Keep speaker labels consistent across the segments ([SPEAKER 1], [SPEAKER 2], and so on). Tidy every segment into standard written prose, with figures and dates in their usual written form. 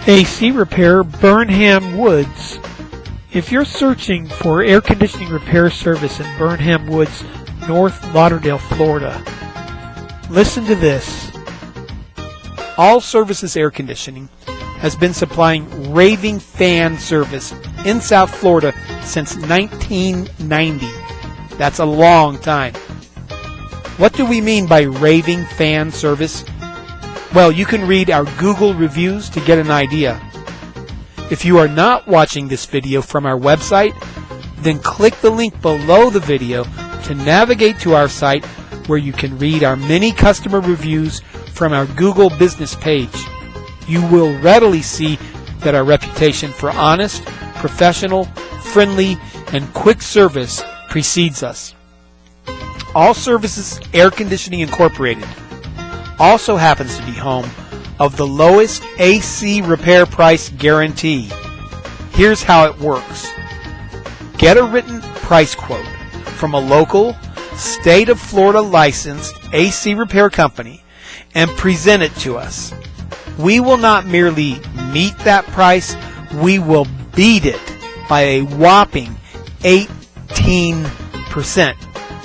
[SPEAKER 1] AC Repair, Burnham Woods. If you're searching for air conditioning repair service in Burnham Woods, North Lauderdale, Florida, listen to this. All Services Air Conditioning has been supplying Raving Fan Service in South Florida since 1990. That's a long time. What do we mean by Raving Fan Service? Well, you can read our Google reviews to get an idea. If you are not watching this video from our website, then click the link below the video to navigate to our site where you can read our many customer reviews from our Google business page. You will readily see that our reputation for honest, professional, friendly, and quick service precedes us. All Services Air Conditioning Incorporated also happens to be home of the lowest AC repair price guarantee. Here's how it works. Get a written price quote from a local, state of Florida licensed AC repair company and present it to us. We will not merely meet that price, we will beat it by a whopping 18%.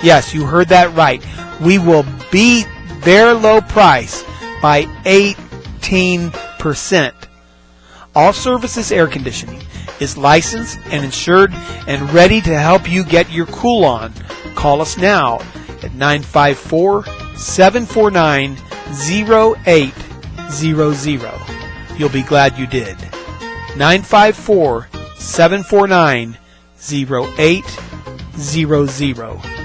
[SPEAKER 1] Yes, you heard that right. We will beat their low price by 18%. All Services Air Conditioning is licensed and insured and ready to help you get your cool on. Call us now at 954-749-0800. You'll be glad you did. 954-749-0800.